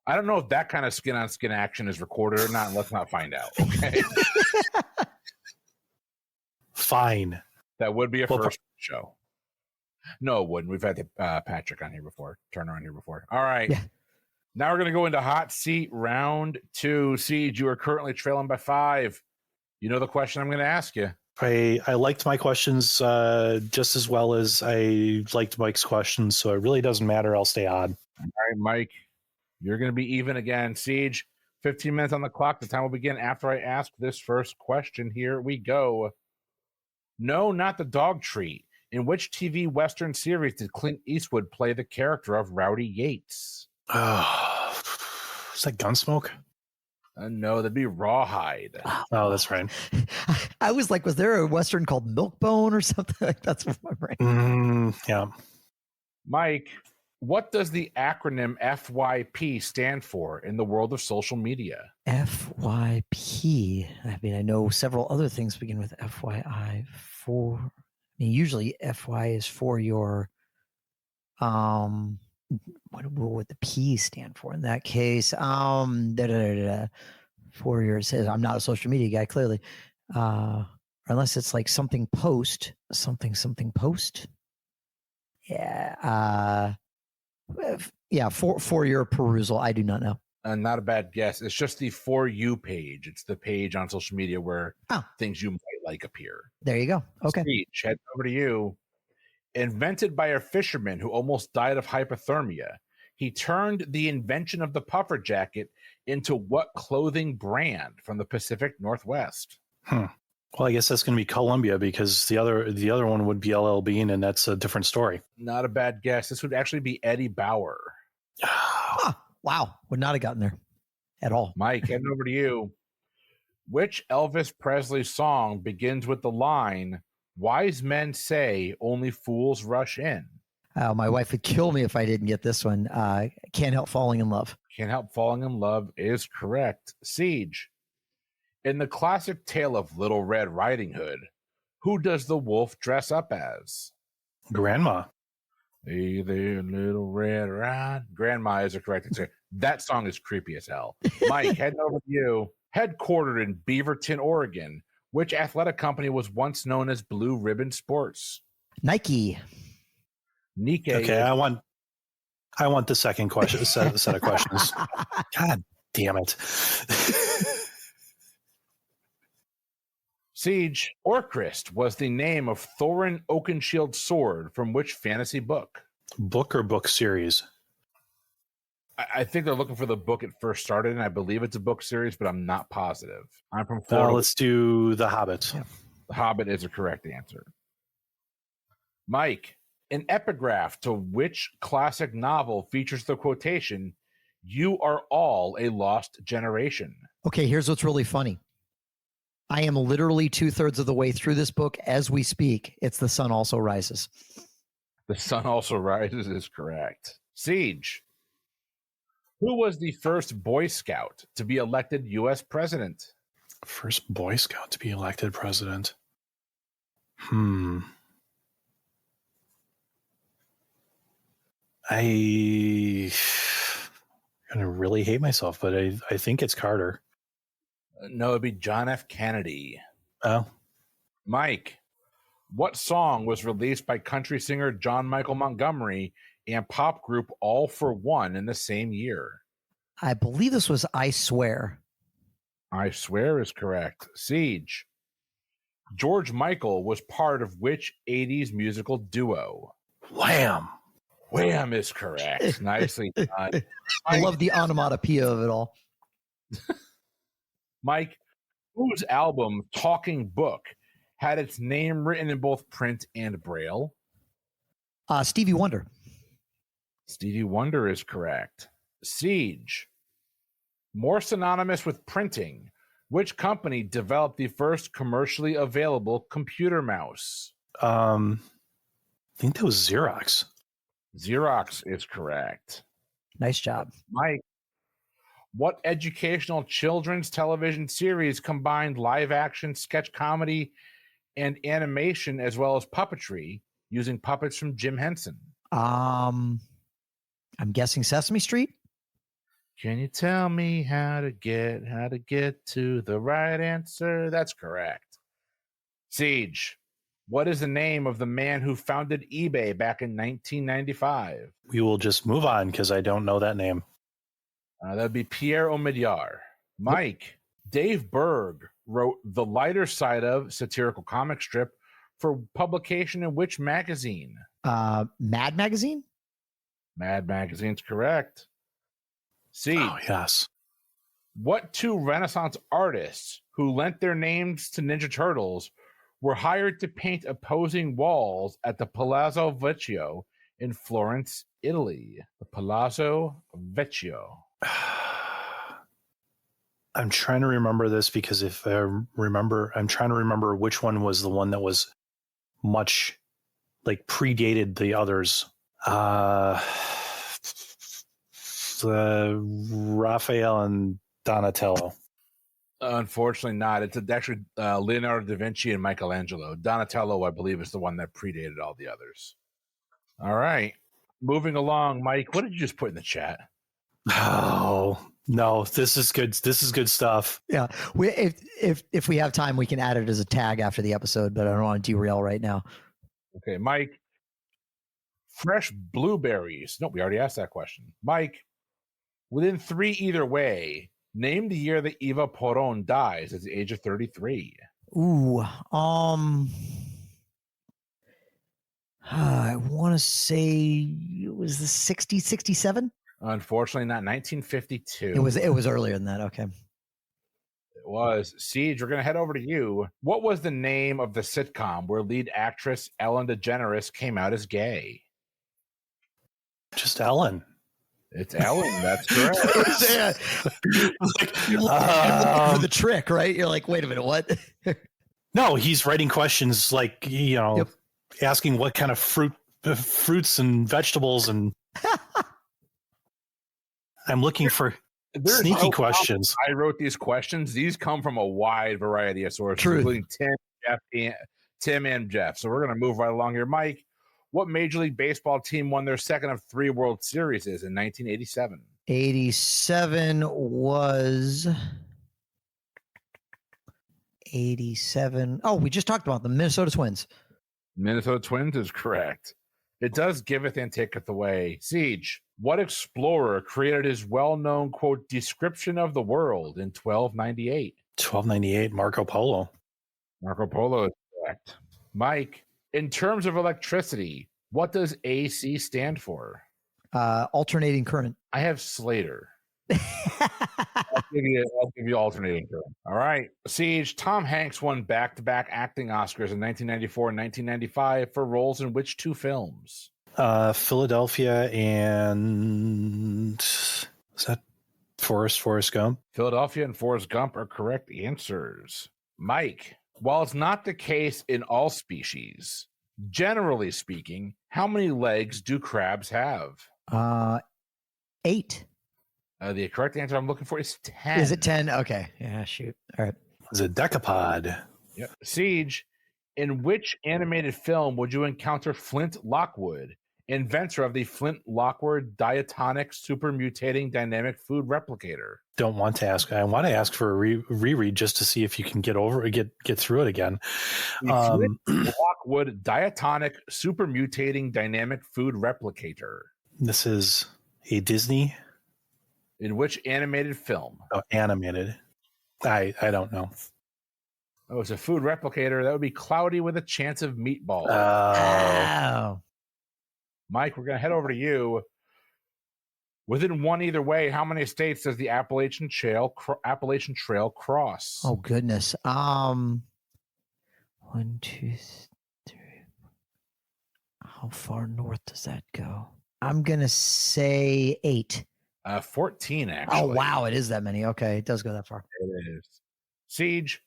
I don't know if that kind of skin on skin action is recorded or not. And let's not find out. Okay. Fine. That would be a first show. No, it wouldn't. We've had Patrick on here before. Turner on here before. All right. Yeah. Now we're going to go into hot seat round 2. Siege, you are currently trailing by 5. You know the question I'm going to ask you. I liked my questions just as well as I liked Mike's questions, so it really doesn't matter. I'll stay on. All right, Mike, you're going to be even again. Siege, 15 minutes on the clock. The time will begin after I ask this first question. Here we go. No, not the dog treat. In which TV Western series did Clint Eastwood play the character of Rowdy Yates? Oh, is that Gunsmoke? No, that'd be Rawhide. Oh, that's right. I was like, was there a Western called Milkbone or something? That's what my brain. Yeah. Mike, What does the acronym FYP stand for in the world of social media? FYP. I mean, I know several other things begin with FYI. Usually FY is for your what would the P stand for in that case? For your, it says I'm not a social media guy, clearly. Unless it's like something post. Yeah. For your perusal. I do not know. Not a bad guess. It's just the For You page. It's the page on social media where things you might like appear. There you go. Okay. Speech, head over to you. Invented by a fisherman who almost died of hypothermia, he turned the invention of the puffer jacket into what clothing brand from the Pacific Northwest? Well, I guess that's going to be Columbia because the other one would be LL Bean, and that's a different story. Not a bad guess. This would actually be Eddie Bauer. Wow. Would not have gotten there at all. Mike, heading over to you. Which Elvis Presley song begins with the line, "Wise men say only fools rush in"? My wife would kill me if I didn't get this one. Can't Help Falling in Love. Can't Help Falling in Love is correct. Siege. In the classic tale of Little Red Riding Hood, who does the wolf dress up as? Grandma. Hey there, Little Red Riding. Grandma is the correct answer. That song is creepy as hell. Mike, heading over to you. Headquartered in Beaverton, Oregon, which athletic company was once known as Blue Ribbon Sports? Nike. Okay, I want the second question set of questions. God damn it. Siege. Orcrist was the name of Thorin Oakenshield's sword from which fantasy book? Book or book series? I think they're looking for the book it first started in. I believe it's a book series, but I'm not positive. I'm from Florida. Let's do The Hobbit. Yeah. The Hobbit is the correct answer. Mike, an epigraph to which classic novel features the quotation, "You are all a lost generation"? Okay, here's what's really funny. I am literally 2/3 of the way through this book as we speak. It's The Sun Also Rises. The Sun Also Rises is correct. Siege. Who was the first Boy Scout to be elected U.S. president? First Boy Scout to be elected president. I'm gonna really hate myself, but I think it's Carter. No, it'd be John F. Kennedy. Oh. Mike, what song was released by country singer John Michael Montgomery and pop group All for One in the same year? I believe this was I Swear. I Swear is correct. Siege. George Michael was part of which 80s musical duo? Wham! Wham is correct. Nicely done. I love the onomatopoeia of it all. Mike, whose album Talking Book had its name written in both print and braille? Stevie Wonder. Stevie Wonder is correct. Siege. More synonymous with printing, which company developed the first commercially available computer mouse? I think that was Xerox. Xerox is correct. Nice job. Mike, what educational children's television series combined live action, sketch comedy, and animation as well as puppetry using puppets from Jim Henson? I'm guessing Sesame Street. Can you tell me how to get to the right answer? That's correct. Siege. What is the name of the man who founded eBay back in 1995? We will just move on because I don't know that name. That would be Pierre Omidyar. Mike, Dave Berg wrote The Lighter Side of satirical comic strip for publication in which magazine? Mad Magazine? Mad Magazine's correct. C. Oh, yes. What two Renaissance artists who lent their names to Ninja Turtles were hired to paint opposing walls at the Palazzo Vecchio in Florence, Italy? The Palazzo Vecchio. I'm trying to remember this because if I remember, I'm trying to remember which one was the one that was much like predated the others. Raphael and Donatello. Unfortunately not. It's actually Leonardo da Vinci and Michelangelo. Donatello, I believe, is the one that predated all the others. All right. Moving along, Mike, what did you just put in the chat? Oh, no, this is good. This is good stuff. Yeah. If we have time, we can add it as a tag after the episode, but I don't want to derail right now. Okay, Mike. Fresh blueberries. No, we already asked that question. Mike, within 3 either way, name the year that Eva Peron dies at the age of 33. Ooh. I want to say it was the 60, 67. Unfortunately, not 1952. It was earlier than that. Okay. It was. Siege, we're going to head over to you. What was the name of the sitcom where lead actress Ellen DeGeneres came out as gay? Just Ellen. It's Ellen. That's correct. For the trick, right? You're like, wait a minute, what? No, he's writing questions like, asking what kind of fruits and vegetables, and I'm looking for sneaky questions. I wrote these questions. These come from a wide variety of sources, including Tim and Jeff. So we're going to move right along here. Mike, what Major League Baseball team won their second of 3 World Series in 1987? 87 was 87. Oh, we just talked about the Minnesota Twins. Minnesota Twins is correct. It does giveth and taketh away. Siege, what explorer created his well-known, quote, description of the world in 1298? 1298, Marco Polo. Marco Polo is correct. Mike, in terms of electricity, what does AC stand for? Alternating current. I have Slater. I'll give you alternating current. All right. Siege, Tom Hanks won back-to-back acting Oscars in 1994 and 1995 for roles in which 2 films? Philadelphia and is that Forrest Gump? Philadelphia and Forrest Gump are correct answers. Mike, while it's not the case in all species, generally speaking, how many legs do crabs have? 8. The correct answer I'm looking for is 10. Is it 10? Okay. Yeah, shoot. All right. It's a decapod. Yep. Siege, in which animated film would you encounter Flint Lockwood, inventor of the Flint Lockwood diatonic supermutating dynamic food replicator? Don't want to ask. I want to ask for a reread just to see if you can get through it again. Flint Lockwood diatonic supermutating dynamic food replicator. This is a Disney. In which animated film? Oh, animated. I don't know. Oh, it's a food replicator. That would be Cloudy with a Chance of Meatball. Oh. Mike, we're going to head over to you. Within 1 either way, how many states does the Appalachian Trail cross? Oh, goodness. 1, 2, 3. How far north does that go? I'm going to say 8. 14, actually. Oh, wow. It is that many. Okay. It does go that far. It is. Siege,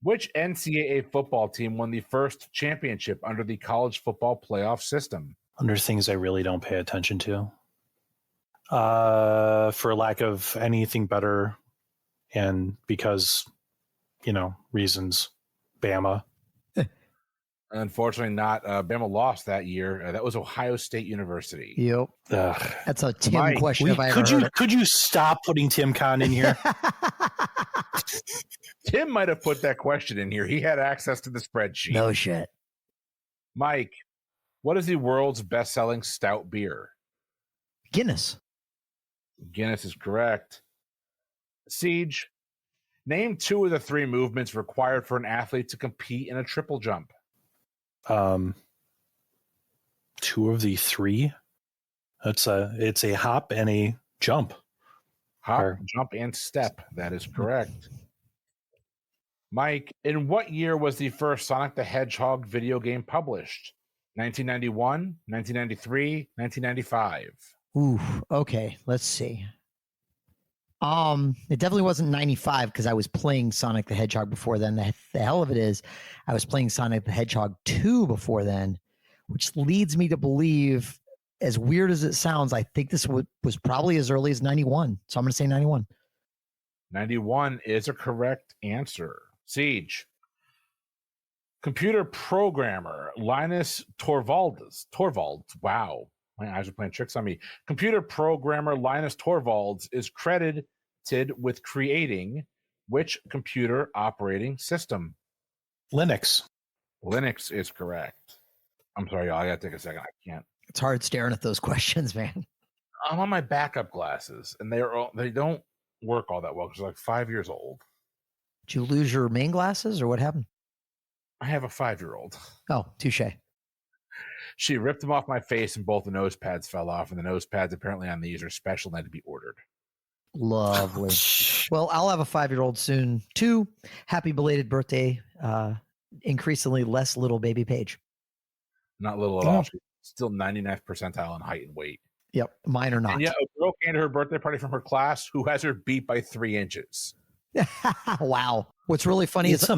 which NCAA football team won the first championship under the college football playoff system? Under things I really don't pay attention to. For lack of anything better, and because, reasons, Bama. Unfortunately not. Bama lost that year. That was Ohio State University. Yep. Ugh. That's a Tim question. If I ever heard it. Could you stop putting Tim Con in here? Tim might have put that question in here. He had access to the spreadsheet. No shit. Mike, what is the world's best-selling stout beer? Guinness. Guinness is correct. Siege, name 2 of the 3 movements required for an athlete to compete in a triple jump. 2 of the 3. It's a hop and a jump. Hop, jump, and step. That is correct. Mike, in what year was the first Sonic the Hedgehog video game published? 1991, 1993, 1995. Ooh, okay. Let's see. It definitely wasn't 95 because I was playing Sonic the Hedgehog before then. The hell of it is, I was playing Sonic the Hedgehog 2 before then, which leads me to believe as weird as it sounds, I think this was probably as early as 91. So I'm going to say 91. 91 is a correct answer. Siege. Computer programmer Linus Torvalds. Wow. My eyes are playing tricks on me. Computer programmer Linus Torvalds is credited with creating which computer operating system? Linux. Linux is correct. I'm sorry, y'all. I gotta take a second. I can't. It's hard staring at those questions, man. I'm on my backup glasses, and they don't work all that well because they're like 5 years old. Did you lose your main glasses or what happened? I have a 5-year-old. Oh, touche. She ripped them off my face, and both the nose pads fell off. And the nose pads apparently on these are special and had to be ordered. Lovely. Well, I'll have a 5-year-old soon too. Happy belated birthday. Increasingly less little baby Paige. Not little at all. She's still 99th percentile in height and weight. Yep, mine are not. And yeah, a girl came to her birthday party from her class who has her beat by 3 inches. Wow. What's really funny is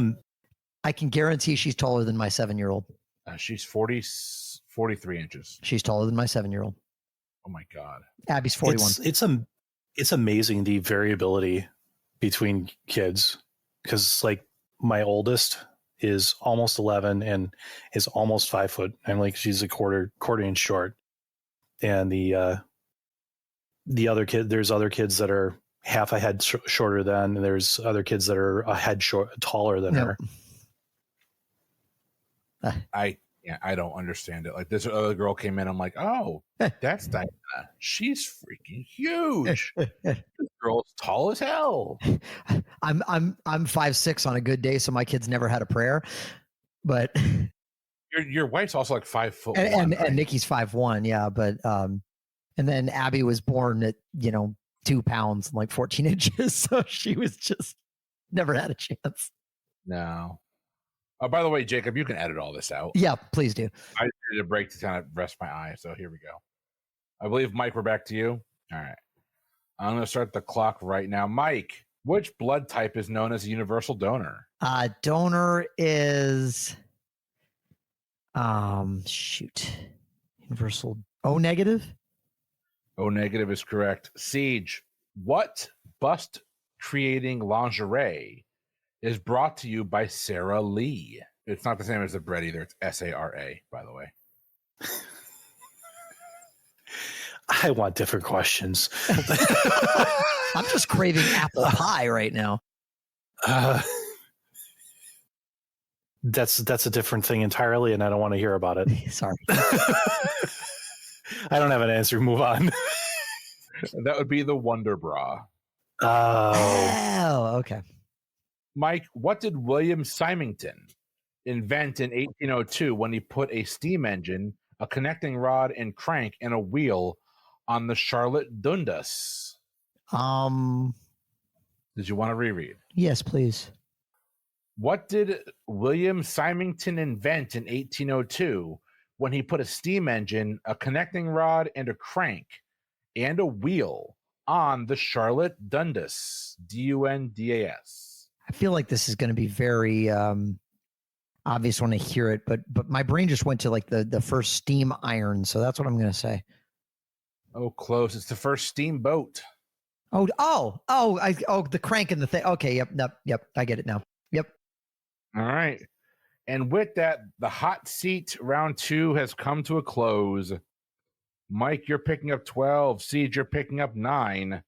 I can guarantee she's taller than my 7-year-old. She's 43 inches. She's taller than my 7-year-old. Oh my God. Abby's 41. It's amazing the variability between kids, because like my oldest is almost 11 and is almost 5 foot. I'm like, she's a quarter inch short. And the other kid, there's other kids that are half a head shorter than, and there's other kids that are a head taller than her. I don't understand it. Like this other girl came in, I'm like, oh, that's Diana. She's freaking huge. This girl's tall as hell. I'm 5'6" on a good day, so my kids never had a prayer. But your wife's also like 5 foot. And Nikki's 5'1", yeah. But and then Abby was born at 2 pounds and like 14 inches, so she was just never had a chance. No. Oh, by the way, Jacob, you can edit all this out. Yeah, please do. I needed a break to kind of rest my eye, so here we go. I believe, Mike, we're back to you. All right. I'm going to start the clock right now. Mike, which blood type is known as a universal donor? Donor is, universal O negative? O negative is correct. Siege, what bust creating lingerie is brought to you by Sarah Lee? It's not the same as the bread either. It's SARA, by the way. I want different questions. I'm just craving apple pie right now. That's a different thing entirely, and I don't want to hear about it. Sorry. I don't have an answer. Move on. That would be the Wonder Bra. Oh, okay. Mike, what did William Symington invent in 1802 when he put a steam engine, a connecting rod and crank, and a wheel on the Charlotte Dundas? Did you want to reread? Yes, please. What did William Symington invent in 1802 when he put a steam engine, a connecting rod, and a crank, and a wheel on the Charlotte Dundas? Dundas. I feel like this is going to be very obvious when I hear it, but my brain just went to like the first steam iron, so that's what I'm going to say. Oh, close. It's the first steamboat. The crank and the thing. Okay, yep. I get it now. Yep. All right. And with that, the hot seat round 2 has come to a close. Mike, you're picking up 12. Siege, you're picking up 9.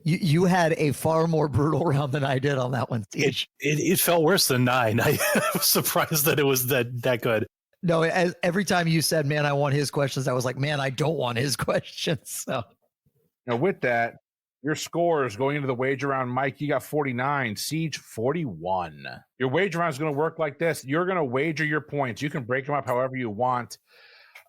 You had a far more brutal round than I did on that one, Siege. It felt worse than 9. I was surprised that it was that good. No, every time you said, man, I want his questions, I was like, man, I don't want his questions. So now with that, your scores going into the wager round, Mike, you got 49, Siege 41. Your wager round is going to work like this. You're going to wager your points. You can break them up however you want.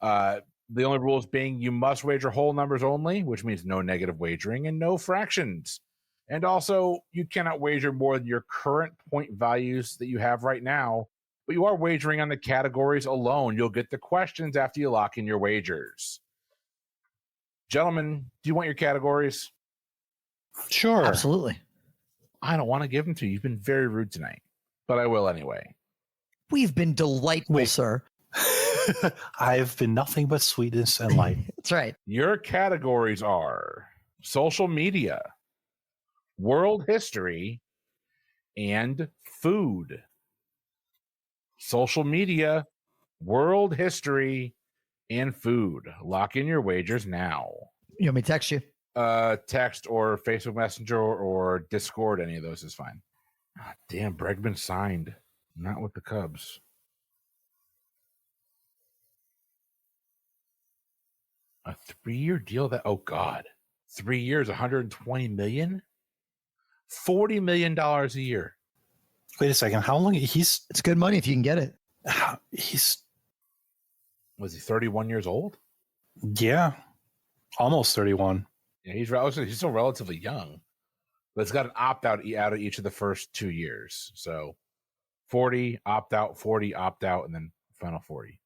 The only rules being you must wager whole numbers only, which means no negative wagering and no fractions. And also, you cannot wager more than your current point values that you have right now, but you are wagering on the categories alone. You'll get the questions after you lock in your wagers. Gentlemen, do you want your categories? Sure. Absolutely. I don't want to give them to you. You've been very rude tonight, but I will anyway. We've been delightful, sir. I've been nothing but sweetness and light. That's right. Your categories are social media, world history, and food. Social media, world history, and food. Lock in your wagers now. You want me to text you? Text or Facebook Messenger or Discord, any of those is fine. Ah, damn, Bregman signed. Not with the Cubs. A 3-year deal that, oh God, 3 years, 120 million? $40 million a year. Wait a second. How long? It's good money if you can get it. Was he 31 years old? Yeah, almost 31. Yeah, he's still relatively young, but it's got an opt out of each of the first 2 years. So 40 opt out, 40 opt out, and then final 40.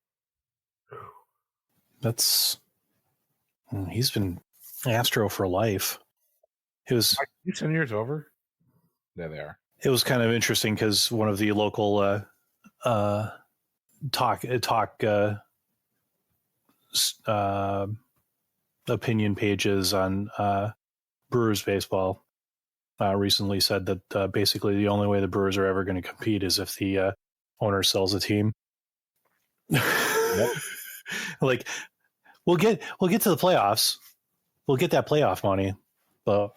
He's been Astro for life. It was 10 years over. There they are. It was kind of interesting because one of the local opinion pages on Brewers baseball recently said that basically the only way the Brewers are ever going to compete is if the owner sells a team. Yep. Like we'll get to the playoffs, we'll get that playoff money, but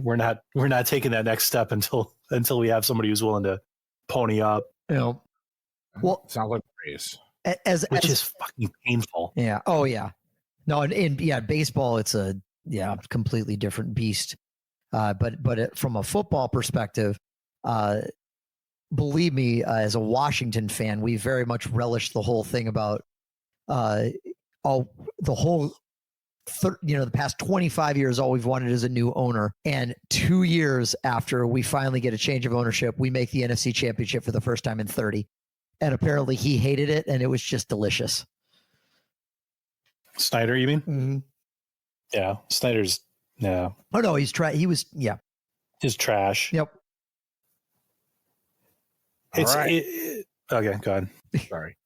we're not taking that next step until we have somebody who's willing to pony up. Well, sounds like praise. Which is fucking painful. Yeah. Oh yeah. No, and baseball, it's a completely different beast. But from a football perspective, believe me, as a Washington fan, we very much relish the whole thing about the past 25 years, all we've wanted is a new owner. And 2 years after we finally get a change of ownership, we make the NFC Championship for the first time in 30. And apparently he hated it, and it was just delicious. Snyder, you mean? Mm-hmm. Yeah, Snyder's. Yeah. Oh no, he's He's trash. Yep. It's right. Okay. Go ahead. Sorry.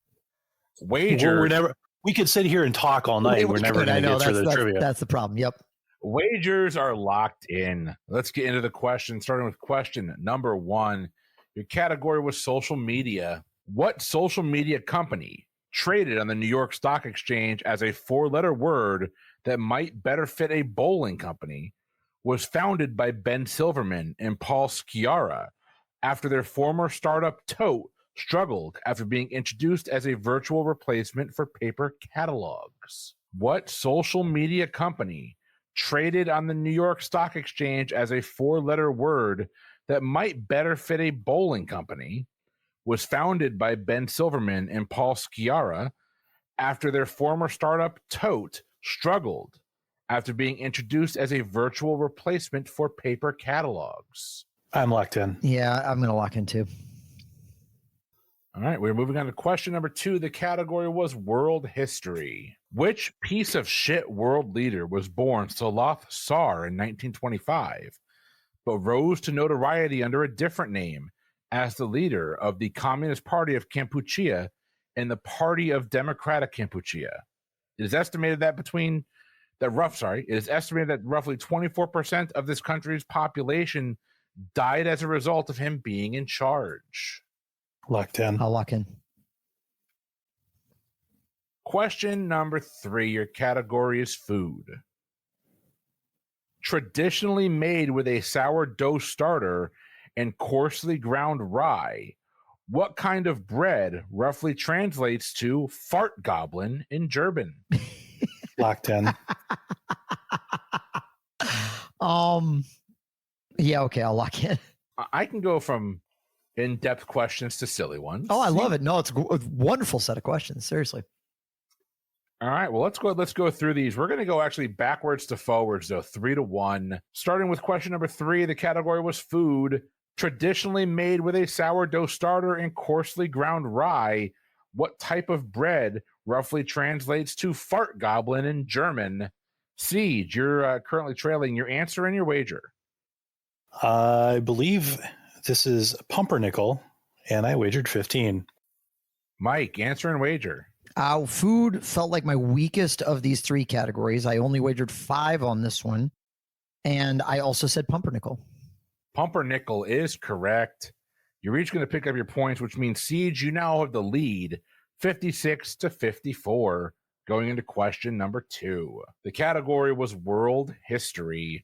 Wager. We could sit here and talk all night. We're never going to get through the trivia. That's the problem. Yep. Wagers are locked in. Let's get into the question. Starting with question number 1. Your category was social media. What social media company traded on the New York Stock Exchange as a 4-letter word that might better fit a bowling company was founded by Ben Silverman and Paul Sciarra after their former startup Tote struggled after being introduced as a virtual replacement for paper catalogs? What social media company traded on the New York Stock Exchange as a 4-letter word that might better fit a bowling company was founded by Ben Silverman and Paul Sciarra after their former startup Tote struggled after being introduced as a virtual replacement for paper catalogs? I'm locked in. Yeah, I'm going to lock in too. All right, we're moving on to question number 2. The category was world history. Which piece of shit world leader was born Saloth Sar in 1925, but rose to notoriety under a different name as the leader of the Communist Party of Kampuchea and the Party of Democratic Kampuchea? It is estimated that roughly 24% of this country's population died as a result of him being in charge. Locked in. I'll lock in. Question number 3. Your category is food. Traditionally made with a sourdough starter and coarsely ground rye, what kind of bread roughly translates to fart goblin in German? Locked in. Yeah, okay, I'll lock in. I can go from in-depth questions to silly ones. Oh, I love it. No, it's a wonderful set of questions. Seriously. All right, well, let's go through these. We're going to go actually backwards to forwards, though, 3-1. Starting with question number 3, the category was food. Traditionally made with a sourdough starter and coarsely ground rye, what type of bread roughly translates to fart goblin in German? Siege, you're currently trailing your answer and your wager. I believe this is pumpernickel, and I wagered 15. Mike, answer and wager. Food felt like my weakest of these three categories. I only wagered 5 on this one. And I also said pumpernickel. Pumpernickel is correct. You're each going to pick up your points, which means, Siege, you now have the lead 56 to 54 going into question number 2. The category was world history.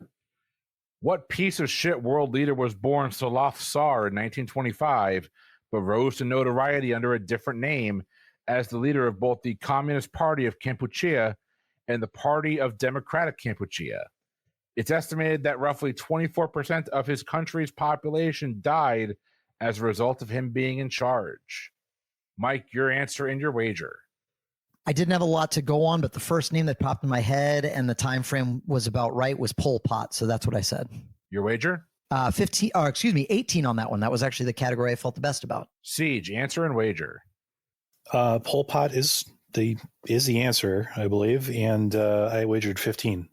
What piece of shit world leader was born Saloth Sar in 1925, but rose to notoriety under a different name as the leader of both the Communist Party of Kampuchea and the Party of Democratic Kampuchea? It's estimated that roughly 24% of his country's population died as a result of him being in charge. Mike, your answer and your wager. I didn't have a lot to go on, but the first name that popped in my head and the time frame was about right was Pol Pot. So that's what I said. Your wager? 18 on that one. That was actually the category I felt the best about. Siege, answer and wager. Pol Pot is the answer, I believe, and I wagered 15.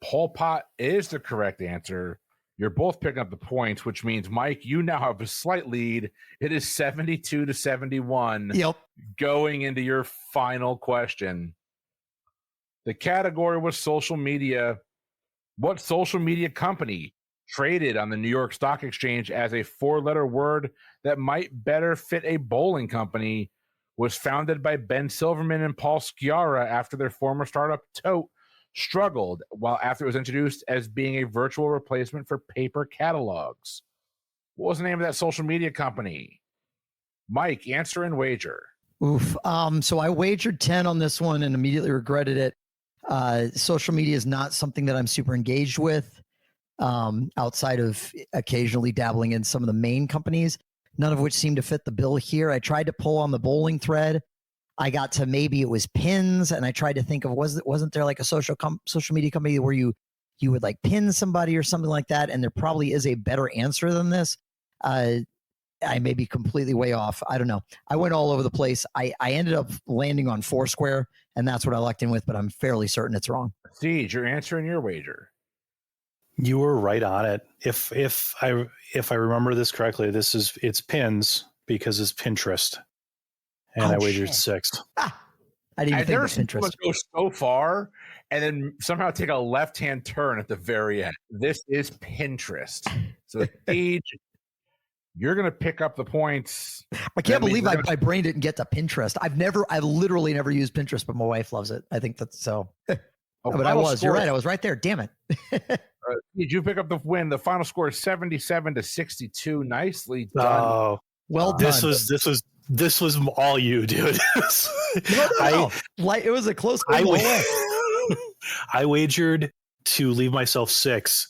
Pol Pot is the correct answer. You're both picking up the points, which means, Mike, you now have a slight lead. It is 72 to 71. Yep. Going into your final question. The category was social media. What social media company traded on the New York Stock Exchange as a 4-letter word that might better fit a bowling company was founded by Ben Silverman and Paul Sciarra after their former startup Tote struggled after it was introduced as being a virtual replacement for paper catalogs? What was the name of that social media company? Mike, answer and wager. Oof. So I wagered 10 on this one and immediately regretted it. Social media is not something that I'm super engaged with, outside of occasionally dabbling in some of the main companies, none of which seem to fit the bill here. I tried to pull on the bowling thread. I got to maybe it was pins, and I tried to think of wasn't there like a social media company where you would like pin somebody or something like that, and there probably is a better answer than this. I may be completely way off. I don't know. I went all over the place. I ended up landing on Foursquare, and that's what I locked in with, but I'm fairly certain it's wrong. Siege, your answer and your wager. You were right on it. If I remember this correctly, it's pins because it's Pinterest. And I wagered 6. I didn't even think of Pinterest. Go so far and then somehow take a left-hand turn at the very end. This is Pinterest. So, Siege, you're going to pick up the points. I can't believe my brain didn't get to Pinterest. I literally never used Pinterest, but my wife loves it. I think that's so. But you're right. I was right there. Damn it. Did you pick up the win? The final score is 77 to 62. Nicely done. Oh, well done. This was all you, dude. No. It was a close game. I wagered to leave myself 6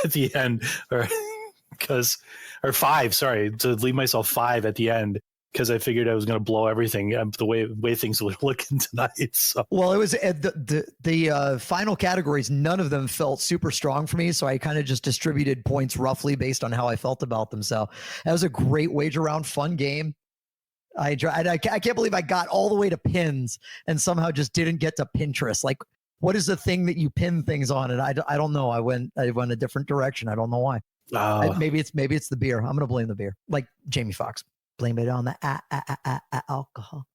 at the end, or 5. Sorry, to leave myself 5 at the end because I figured I was going to blow everything the way things were looking tonight. So. Well, it was the final categories. None of them felt super strong for me, so I kind of just distributed points roughly based on how I felt about them. So that was a great wager round, fun game. I can't believe I got all the way to pins and somehow just didn't get to Pinterest. Like, what is the thing that you pin things on? And I don't know. I went a different direction. I don't know why. Maybe it's the beer. I'm going to blame the beer, like Jamie Foxx. Blame it on the alcohol.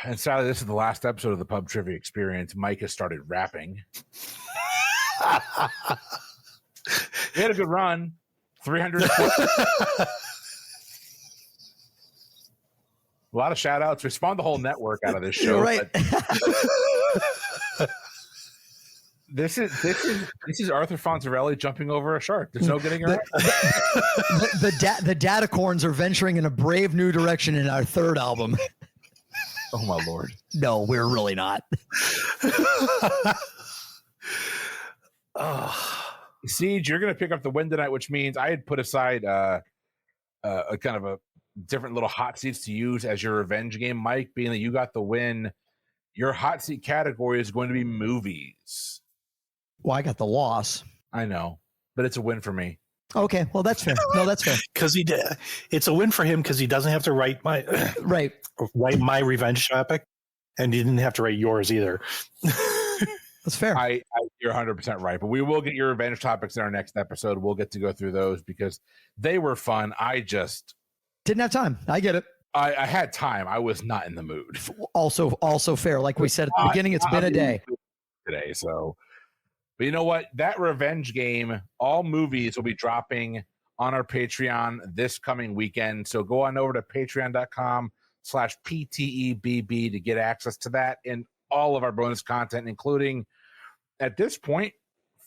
And sadly, this is the last episode of the Pub Trivia Experience. Mike has started rapping. We had a good run. 300. A lot of shout outs. We spawned the whole network out of this show. You're right. This is Arthur Fonzarelli jumping over a shark. There's no getting around. The Datacorns are venturing in a brave new direction in our third album. Oh my Lord. No, we're really not. Siege, you're going to pick up the win tonight, which means I had put aside a kind of a different little hot seats to use as your revenge game, Mike, being that you got the win. Your hot seat category is going to be movies. Well, I got the loss. I know, but it's a win for me. Okay, well, that's fair. No, that's fair. Because it's a win for him because he doesn't have to write my my revenge topic, and he didn't have to write yours either. That's fair. You're 100% right, but we will get your revenge topics in our next episode. We'll get to go through those because they were fun. I just didn't have time. I get it. I had time. I was not in the mood Also fair. Like we said at the beginning, it's been a day. today. So, but you know what? That revenge game, all movies will be dropping on our Patreon this coming weekend. So go on over to patreon.com/PTEBB to get access to that and all of our bonus content, including at this point,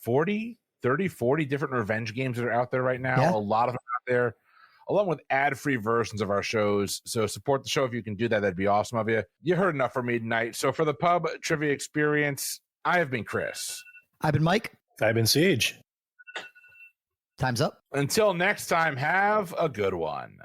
40 different revenge games that are out there right now. Yeah. A lot of them out there, along with ad-free versions of our shows. So support the show if you can do that. That'd be awesome of you. You heard enough from me tonight. So for the Pub Trivia Experience, I have been Chris. I've been Mike. I've been Siege. Time's up. Until next time, have a good one.